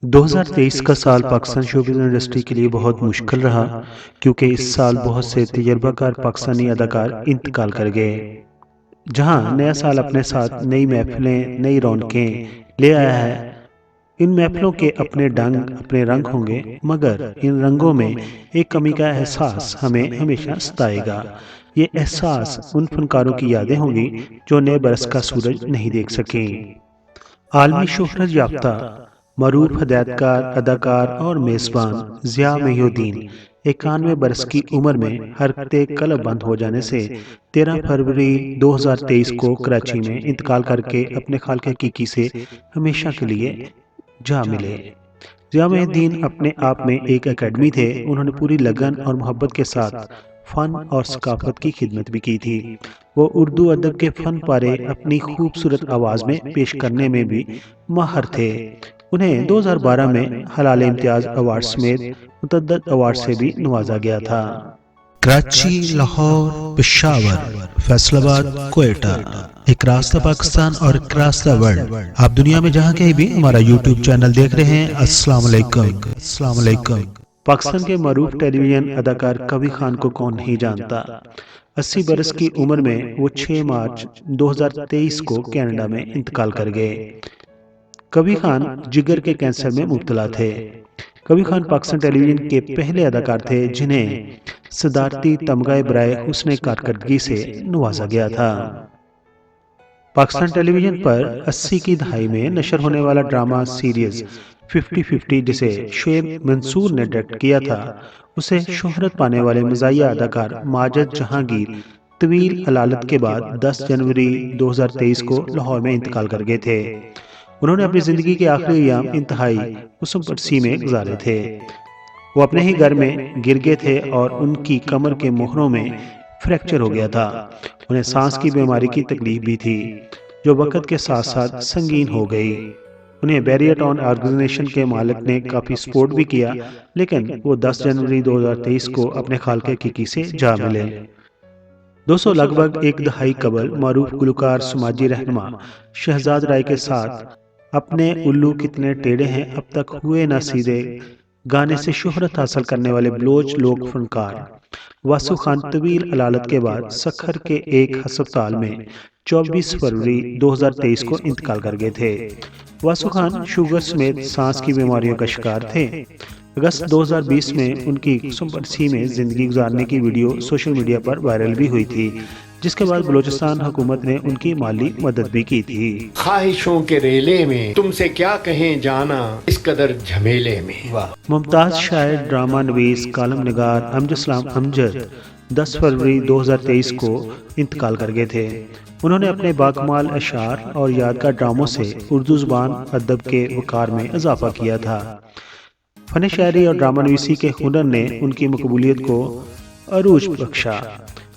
2023 کا سال Pakistan showbiz industry کے لیے بہت مشکل رہا کیونکہ اس سال بہت سے تجربہ کار پاکستانی اداکار انتقال کر گئے۔ جہاں نیا سال اپنے ساتھ نئی محفلیں، نئی رونقیں لے آیا ہے، ان محفلوں کے اپنے رنگ ہوں گے، مگر ان رنگوں میں ایک کمی کا احساس ہمیں ہمیشہ ستائے گا۔ یہ احساس ان فنکاروں کی یادیں ہوں گی جو نئے برس کا سورج نہیں دیکھ سکیں۔ عالمی شہرت یافتہ معروف ہدایتکار، اداکار اور میزبان ضیاء محی الدین 91 برس کی عمر میں حرکت قلب بند ہو جانے سے 13 فروری 2023 کو کراچی میں انتقال کر کے اپنے خالق حقیقی سے ہمیشہ کے لیے جا ملے۔ ضیاء محی الدین اپنے آپ میں ایک اکیڈمی تھے۔ انہوں نے پوری لگن اور محبت کے ساتھ فن اور ثقافت کی خدمت بھی کی تھی۔ وہ اردو ادب کے فن پارے اپنی خوبصورت آواز میں پیش کرنے میں بھی ماہر تھے۔ انہیں 2012 میں حلال امتیاز ایوارڈ سمیت متعدد ایوارڈ سے بھی نوازا گیا تھا۔ کراچی، لاہور، پشاور، فیصل آباد، کوئٹہ، ایک راستہ پاکستان اور ایک راستہ ورلڈ۔ آپ دنیا میں جہاں کہیں بھی ہمارا یوٹیوب چینل دیکھ رہے ہیں، السلام علیکم، السلام علیکم۔ پاکستان کے معروف ٹیلی ویژن اداکار کبھی خان کو کون نہیں جانتا۔ 80 برس کی عمر میں وہ 6 مارچ 2023 کو کینیڈا میں انتقال کر گئے۔ کبھی خان جگر کے کینسر میں مبتلا تھے۔ کبھی خان پاکستان ٹیلی ویژن کے پہلے اداکار تھے جنہیں صدارتی تمغہ برائے حسن کارکردگی سے نوازا گیا تھا۔ پاکستان ٹیلی ویژن پر 80 کی دہائی میں نشر ہونے والا ڈرامہ سیریز 50-50 جسے شعیب منصور نے ڈائریکٹ کیا تھا، اسے شہرت پانے والے مزاحیہ اداکار ماجد جہانگیر طویل علالت کے بعد 10 جنوری 2023 کو لاہور میں انتقال کر گئے تھے۔ انہوں نے اپنی زندگی کے آخری ایام انتہائی حسن پرسی میں گزارے تھے۔ وہ اپنے ہی گھر میں گر گئے تھے اور ان کی کمر کے موہروں میں فریکچر ہو گیا تھا۔ انہیں سانس کی بیماری کی تکلیف بھی تھی جو وقت کے ساتھ ساتھ سنگین ہو گئی۔ انہیں بیریئر ٹاؤن آرگنائزیشن کے مالک نے کافی سپورٹ بھی کیا، لیکن وہ 10 جنوری 2023 کو اپنے خالق حقیقی سے جا ملے۔ دوستو، لگ بھگ ایک دہائی قبل معروف گلوکار، سماجی رہنما شہزاد رائے کے ساتھ اپنے الو کتنے ٹیڑھے ہیں اب تک ہوئے نہ سیدھے گانے سے شہرت حاصل کرنے والے بلوچ لوک فنکار واسو خان طویل علالت کے بعد سکھر کے ایک ہسپتال میں 24 فروری 2023 کو انتقال کر گئے تھے۔ واسو خان شوگر سمیت سانس کی بیماریوں کا شکار تھے۔ اگست 2020 میں ان کی حسن پرسی میں زندگی گزارنے کی ویڈیو سوشل میڈیا پر وائرل بھی ہوئی تھی، جس کے بعد بلوچستان حکومت نے ان کی مالی مدد بھی کی تھی۔ خواہشوں کے ریلے میں تم سے کیا کہیں جانا اس قدر جھمیلے میں۔ ممتاز شاعر، ڈرامہ نویس، کالم نگار امجد اسلام امجد 10 فروری 2023 کو انتقال کر گئے تھے۔ انہوں نے اپنے باکمال اشعار اور یادگار ڈراموں سے اردو زبان ادب کے وقار میں اضافہ کیا تھا۔ فن شاعری اور ڈرامہ نویسی کے ہنر نے ان کی مقبولیت کو عروج بخشا۔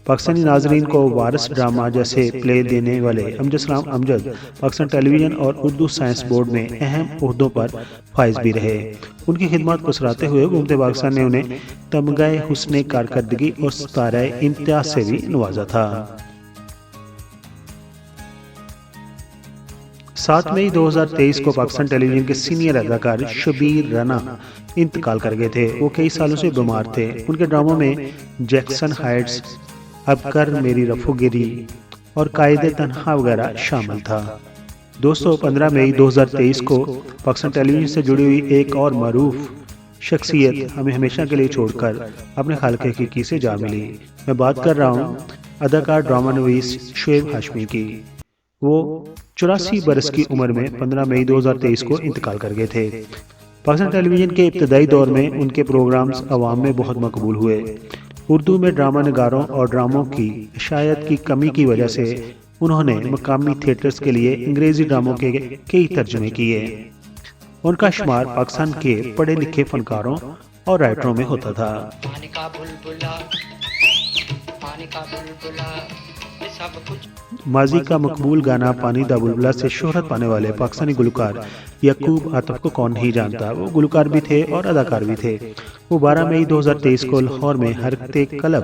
پاکستانی ناظرین کو وارث ڈرامہ جیسے پلے دینے والے امجد اسلام امجد پاکستان ٹیلی ویژن اور اردو سائنس بورڈ میں اہم عہدوں پر فائز بھی رہے۔ ان کی خدمات کو سراہتے ہوئے حکومت پاکستان نے انہیں تمغہ حسن کارکردگی اور ستارہ امتیاز سے بھی نوازا تھا۔ 7 مئی 2023 کو پاکستان ٹیلی ویژن کے سینئر اداکار شبیر رانا انتقال کر گئے تھے۔ وہ کئی سالوں سے بیمار تھے۔ ان کے ڈراموں میں جیکسن ہائٹس، اب کر میری رفو گری اور قائد تنہا وغیرہ شامل تھا۔ دوستو، 15 مئی 2023 کو پاکستان ٹیلی ویژن سے جڑی ہوئی ایک اور معروف شخصیت ہمیں ہمیشہ کے لیے چھوڑ کر اپنے خالق حقیقی سے جا ملی۔ میں بات کر رہا ہوں اداکار، ڈرامہ نویس شعیب ہاشمی کی۔ وہ 84 برس کی عمر میں 15 مئی 2023 کو انتقال کر گئے تھے۔ پاکستان ٹیلی ویژن کے ابتدائی دور میں ان کے پروگرامز عوام میں بہت مقبول ہوئے۔ اردو میں ڈرامہ نگاروں اور ڈراموں کی اشاعت کی کمی کی وجہ سے انہوں نے مقامی تھیٹرز کے لیے انگریزی ڈراموں کے کئی ترجمے کیے۔ ان کا شمار پاکستان کے پڑھے لکھے فنکاروں اور رائٹروں میں ہوتا تھا۔ ماضی کا مقبول گانا پانی دا بلبلا سے شہرت پانے والے پاکستانی گلوکار یعقوب عاطف کو کون نہیں جانتا۔ وہ گلوکار بھی تھے اور اداکار بھی تھے۔ وہ 12 مئی 2023 کو لاہور میں حرکت قلب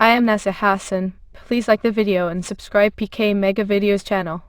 I am Nasser Hassan. Please like the video and subscribe PK Mega Videos channel.